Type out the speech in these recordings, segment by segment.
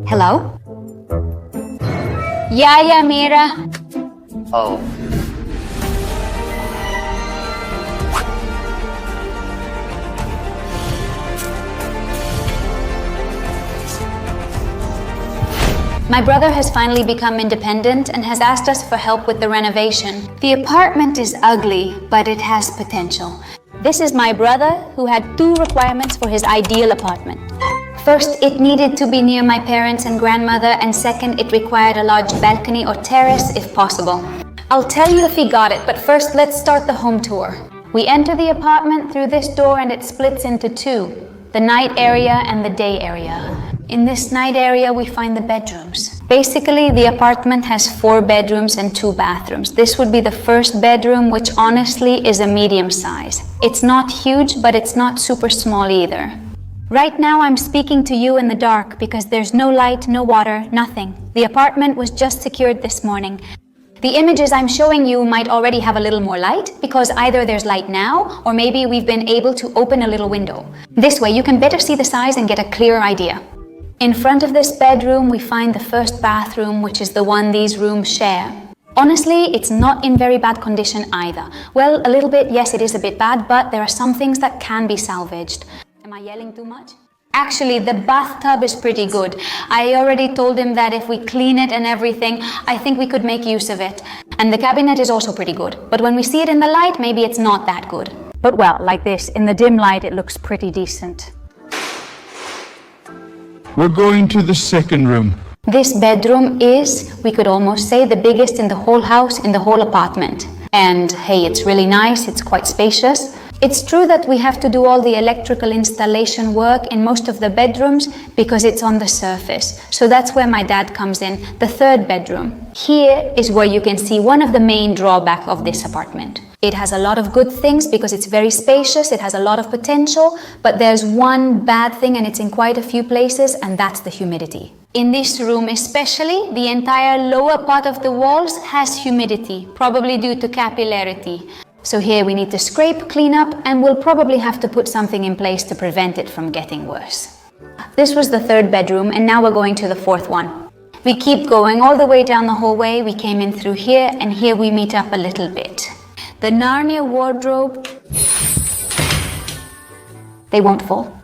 Hello? Yeah, Mira. Oh. My brother has finally become independent and has asked us for help with the renovation. The apartment is ugly, but it has potential. This is my brother, who had 2 requirements for his ideal apartment. First, it needed to be near my parents and grandmother, and second, it required a large balcony or terrace if possible. I'll tell you if he got it, but first let's start the home tour. We enter the apartment through this door and it splits into 2, the night area and the day area. In this night area, we find the bedrooms. Basically, the apartment has 4 bedrooms and 2 bathrooms. This would be the first bedroom, which honestly is a medium size. It's not huge, but it's not super small either. Right now, I'm speaking to you in the dark because there's no light, no water, nothing. The apartment was just secured this morning. The images I'm showing you might already have a little more light because either there's light now or maybe we've been able to open a little window. This way, you can better see the size and get a clearer idea. In front of this bedroom, we find the first bathroom, which is the one these rooms share. Honestly, it's not in very bad condition either. Well, a little bit, yes, it is a bit bad, but there are some things that can be salvaged. Am I yelling too much? Actually, the bathtub is pretty good. I already told him that if we clean it and everything, I think we could make use of it. And the cabinet is also pretty good. But when we see it in the light, maybe it's not that good. But well, like this, in the dim light, it looks pretty decent. We're going to the second room. This bedroom is, we could almost say, the biggest in the whole house, in the whole apartment. And hey, it's really nice, it's quite spacious. It's true that we have to do all the electrical installation work in most of the bedrooms because it's on the surface. So that's where my dad comes in, the 3rd bedroom. Here is where you can see one of the main drawbacks of this apartment. It has a lot of good things because it's very spacious, it has a lot of potential, but there's one bad thing and it's in quite a few places, and that's the humidity. In this room especially, the entire lower part of the walls has humidity, probably due to capillarity. So here we need to scrape, clean up, and we'll probably have to put something in place to prevent it from getting worse. This was the 3rd bedroom, and now we're going to the 4th one. We keep going all the way down the hallway. We came in through here, and here we meet up a little bit. The Narnia wardrobe, they won't fall.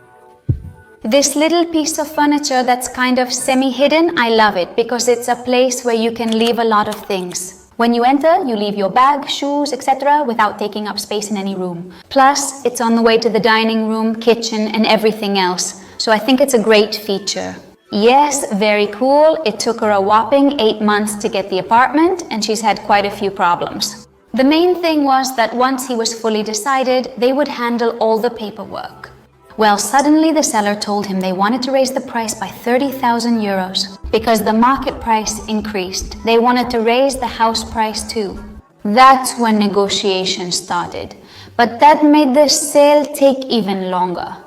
This little piece of furniture that's kind of semi-hidden, I love it because it's a place where you can leave a lot of things. When you enter, you leave your bag, shoes, etc. without taking up space in any room. Plus, it's on the way to the dining room, kitchen, and everything else. So I think it's a great feature. Yes, very cool. It took her a whopping 8 months to get the apartment, and she's had quite a few problems. The main thing was that once he was fully decided, they would handle all the paperwork. Well, suddenly the seller told him they wanted to raise the price by 30,000 euros. Because the market price increased, they wanted to raise the house price too. That's when negotiations started. But that made the sale take even longer.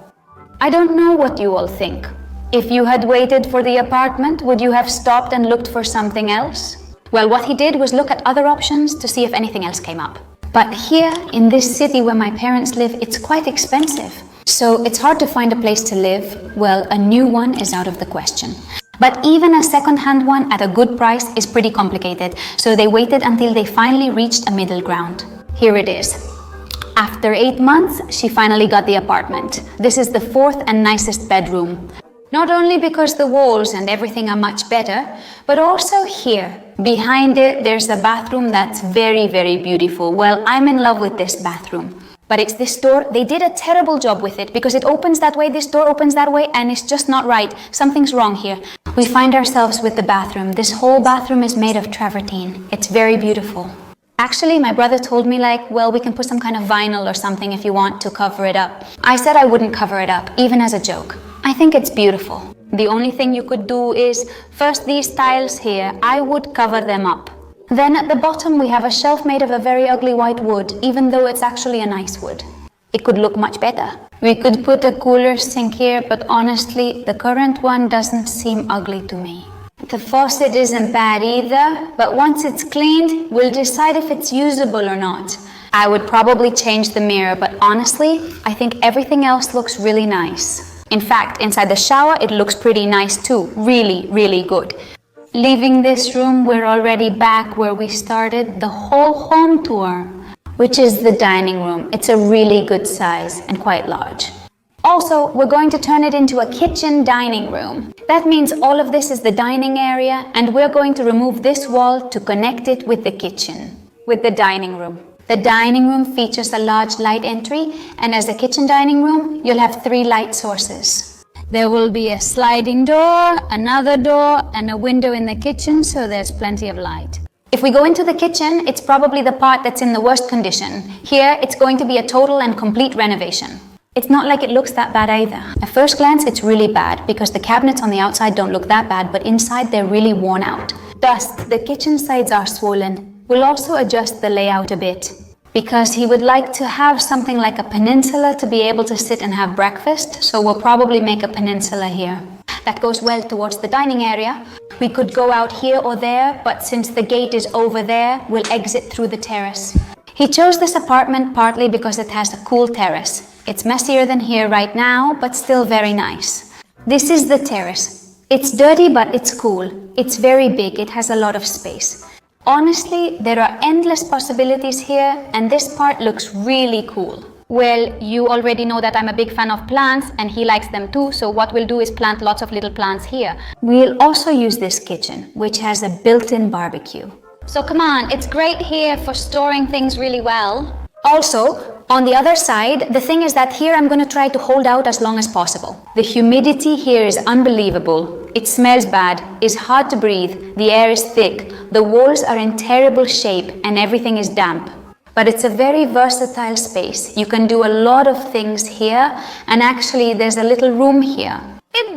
I don't know what you all think. If you had waited for the apartment, would you have stopped and looked for something else? Well, what he did was look at other options to see if anything else came up. But here, in this city where my parents live, it's quite expensive. So it's hard to find a place to live. Well, a new one is out of the question. But even a second-hand one at a good price is pretty complicated. So they waited until they finally reached a middle ground. Here it is. After 8 months, she finally got the apartment. This is the 4th and nicest bedroom. Not only because the walls and everything are much better, but also here. Behind it, there's a bathroom that's very, very beautiful. Well, I'm in love with this bathroom. But it's this door, they did a terrible job with it because it opens that way, this door opens that way, and it's just not right. Something's wrong here. We find ourselves with the bathroom. This whole bathroom is made of travertine. It's very beautiful. Actually, my brother told me well, we can put some kind of vinyl or something if you want to cover it up. I said I wouldn't cover it up, even as a joke. I think it's beautiful. The only thing you could do is, first these tiles here, I would cover them up. Then at the bottom we have a shelf made of a very ugly white wood, even though it's actually a nice wood. It could look much better. We could put a cooler sink here, but honestly, the current one doesn't seem ugly to me. The faucet isn't bad either, but once it's cleaned, we'll decide if it's usable or not. I would probably change the mirror, but honestly, I think everything else looks really nice. In fact, inside the shower, it looks pretty nice too. Really, really good. Leaving this room, we're already back where we started the whole home tour, which is the dining room. It's a really good size and quite large. Also, we're going to turn it into a kitchen dining room. That means all of this is the dining area, and we're going to remove this wall to connect it with the kitchen, with the dining room. The dining room features a large light entry, and as a kitchen dining room, you'll have 3 light sources. There will be a sliding door, another door, and a window in the kitchen, so there's plenty of light. If we go into the kitchen, it's probably the part that's in the worst condition. Here, it's going to be a total and complete renovation. It's not like it looks that bad either. At first glance, it's really bad because the cabinets on the outside don't look that bad, but inside they're really worn out. Dust, the kitchen sides are swollen. We'll also adjust the layout a bit because he would like to have something like a peninsula to be able to sit and have breakfast, so we'll probably make a peninsula here. That goes well towards the dining area. We could go out here or there, but since the gate is over there, we'll exit through the terrace. He chose this apartment partly because it has a cool terrace. It's messier than here right now, but still very nice. This is the terrace. It's dirty, but it's cool. It's very big. It has a lot of space. Honestly, there are endless possibilities here, and this part looks really cool. Well, you already know that I'm a big fan of plants, and he likes them too, so what we'll do is plant lots of little plants here. We'll also use this kitchen, which has a built-in barbecue. So come on, it's great here for storing things really well. Also, on the other side, the thing is that here I'm going to try to hold out as long as possible. The humidity here is unbelievable. It smells bad, it's hard to breathe, the air is thick, the walls are in terrible shape, and everything is damp. But it's a very versatile space. You can do a lot of things here, and actually there's a little room here.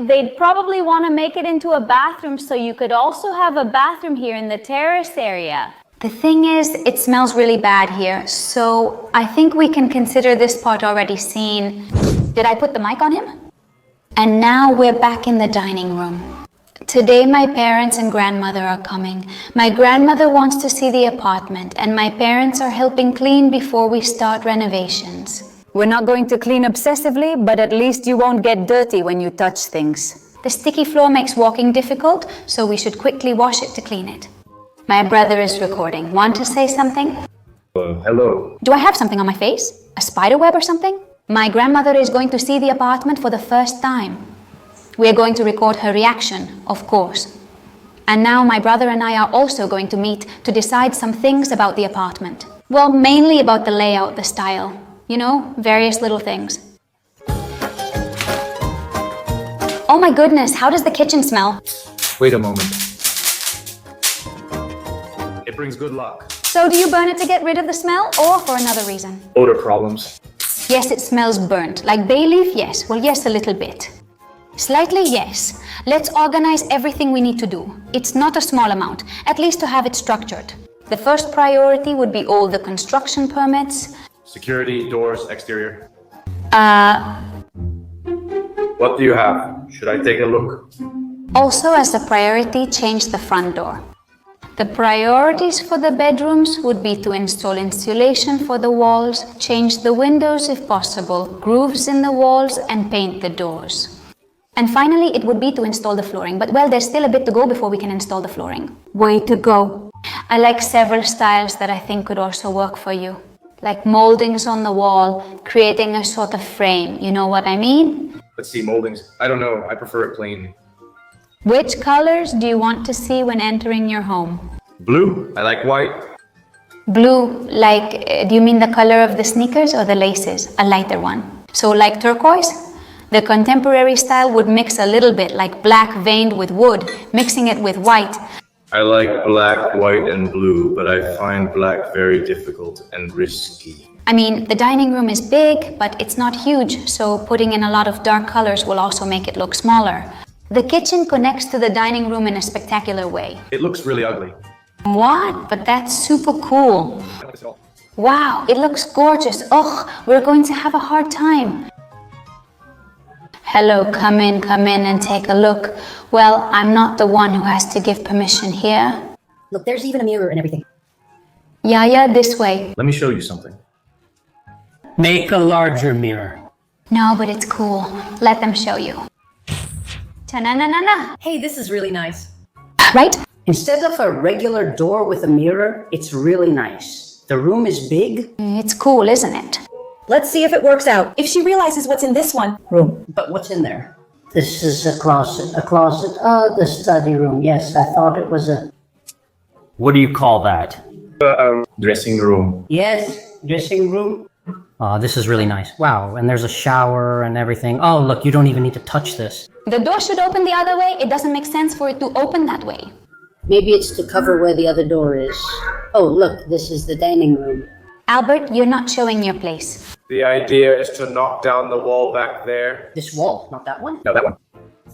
They'd probably want to make it into a bathroom, so you could also have a bathroom here in the terrace area. The thing is, it smells really bad here, so I think we can consider this part already seen. Did I put the mic on him? And now we're back in the dining room. Today my parents and grandmother are coming. My grandmother wants to see the apartment, and my parents are helping clean before we start renovations. We're not going to clean obsessively, but at least you won't get dirty when you touch things. The sticky floor makes walking difficult, so we should quickly wash it to clean it. My brother is recording. Want to say something? Hello. Do I have something on my face? A spider web or something? My grandmother is going to see the apartment for the first time. We are going to record her reaction, of course. And now my brother and I are also going to meet to decide some things about the apartment. Well, mainly about the layout, the style. You know, various little things. Oh my goodness, how does the kitchen smell? Wait a moment. It brings good luck. So do you burn it to get rid of the smell or for another reason? Odor problems. Yes, it smells burnt. Like bay leaf, yes. Well, yes, a little bit. Slightly, yes. Let's organize everything we need to do. It's not a small amount, at least to have it structured. The first priority would be all the construction permits. Security, doors, exterior. What do you have? Should I take a look? Also, as a priority, change the front door. The priorities for the bedrooms would be to install insulation for the walls, change the windows if possible, grooves in the walls, and paint the doors. And finally, it would be to install the flooring. But well, there's still a bit to go before we can install the flooring. Way to go. I like several styles that I think could also work for you. Like moldings on the wall, creating a sort of frame. You know what I mean? Let's see, moldings. I don't know. I prefer it plain. Which colors do you want to see when entering your home? Blue. I like white. Blue, like, do you mean the color of the sneakers or the laces? A lighter one. So like turquoise? The contemporary style would mix a little bit, like black veined with wood, mixing it with white. I like black, white, and blue, but I find black very difficult and risky. I mean, the dining room is big, but it's not huge, so putting in a lot of dark colors will also make it look smaller. The kitchen connects to the dining room in a spectacular way. It looks really ugly. What? But that's super cool. Wow, it looks gorgeous. Ugh, we're going to have a hard time. Hello, come in and take a look. Well, I'm not the one who has to give permission here. Look, there's even a mirror and everything. Yeah, this way. Let me show you something. Make a larger mirror. No, but it's cool. Let them show you. Ta-na-na-na-na. Hey, this is really nice. Right? Instead of a regular door with a mirror, it's really nice. The room is big, It's cool, isn't it? Let's see if it works out. If she realizes what's in this one room. but what's in there? This is a closet. Oh, the study room. Yes, I thought it was a... What do you call that? Dressing room. Yes, dressing room. Oh, this is really nice. Wow, and there's a shower and everything. Oh, look, you don't even need to touch this. The door should open the other way. It doesn't make sense for it to open that way. Maybe it's to cover where the other door is. Oh, look, this is the dining room. Albert, you're not showing your place. The idea is to knock down the wall back there. This wall, not that one? No, that one.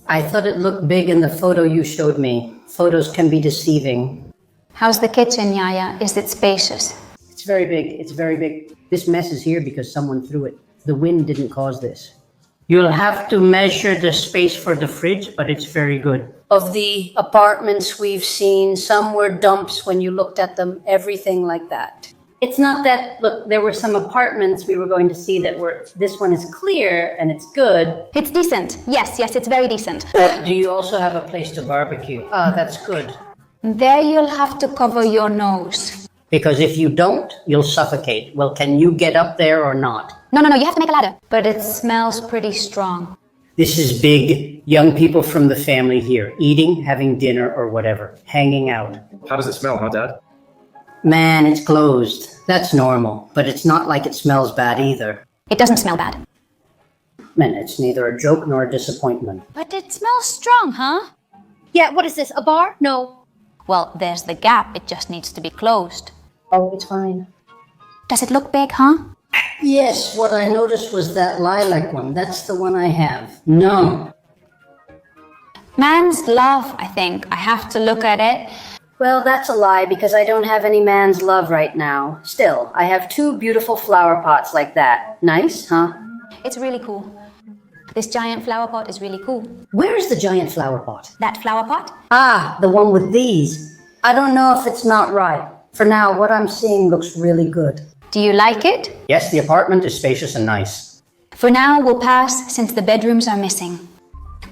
I thought it looked big in the photo you showed me. Photos can be deceiving. How's the kitchen, Yaya? Is it spacious? It's very big. It's very big. This mess is here because someone threw it. The wind didn't cause this. You'll have to measure the space for the fridge, but it's very good. Of the apartments we've seen, some were dumps when you looked at them, everything like that. It's not that, look, there were some apartments we were going to see that were, this one is clear and it's good. It's decent. Yes, it's very decent. Do you also have a place to barbecue? Ah, that's good. There you'll have to cover your nose. Because if you don't, you'll suffocate. Well, can you get up there or not? No, you have to make a ladder. But it smells pretty strong. This is big. Young people from the family here, eating, having dinner, or whatever, hanging out. How does it smell, huh, Dad? Man, it's closed. That's normal, but it's not like it smells bad either. It doesn't smell bad. Man, it's neither a joke nor a disappointment. But it smells strong, huh? Yeah, what is this? A bar? No. Well, there's the gap. It just needs to be closed. Oh, it's fine. Does it look big, huh? Yes, what I noticed was that lilac one. That's the one I have. No. Man's love, I think. I have to look at it. Well, that's a lie because I don't have any man's love right now. Still, I have 2 beautiful flower pots like that. Nice, huh? It's really cool. This giant flower pot is really cool. Where is the giant flower pot? That flower pot? Ah, the one with these. I don't know if it's not right. For now, what I'm seeing looks really good. Do you like it? Yes, the apartment is spacious and nice. For now, we'll pass since the bedrooms are missing.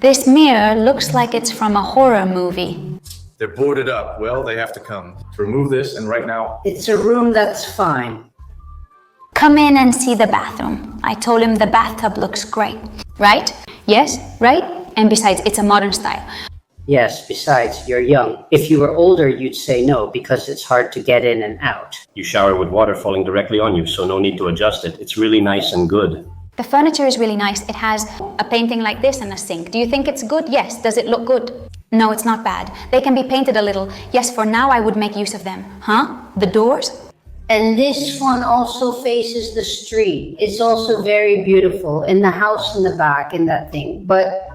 This mirror looks like it's from a horror movie. They're boarded up. Well, they have to come. Remove this, and right now... It's a room that's fine. Come in and see the bathroom. I told him the bathtub looks great. Right? Yes, right? And besides, it's a modern style. Yes, besides, you're young. If you were older, you'd say no, because it's hard to get in and out. You shower with water falling directly on you, so no need to adjust it. It's really nice and good. The furniture is really nice. It has a painting like this and a sink. Do you think it's good? Yes. Does it look good? No, it's not bad. They can be painted a little. Yes, for now I would make use of them. Huh? The doors? And this one also faces the street. It's also very beautiful, in the house in the back, in that thing. But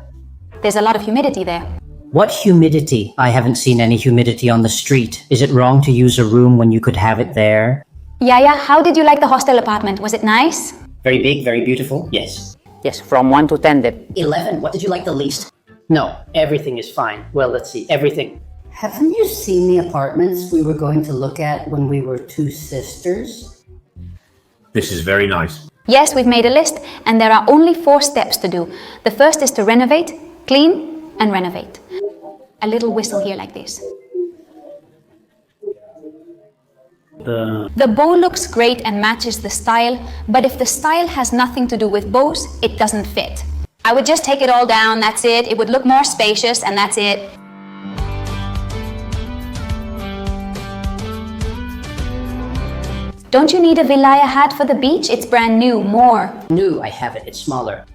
There's a lot of humidity there. what humidity? I haven't seen any humidity on the street. Is it wrong to use a room when you could have it there? Yaya, how did you like the hostel apartment? Was it nice? Very big, very beautiful. Yes. Yes, from 1 to 10. 11. What did you like the least? No, everything is fine. Well, let's see. Everything. Haven't you seen the apartments we were going to look at when we were 2 sisters? This is very nice. Yes, we've made a list, and there are only 4 steps to do. The first is to renovate, clean, and renovate. A little whistle here like this. The bow looks great and matches the style, but if the style has nothing to do with bows, it doesn't fit. I would just take it all down, that's it. It would look more spacious, and that's it. Don't you need a Vilaya hat for the beach? It's brand new, more. New, I have it. It's smaller.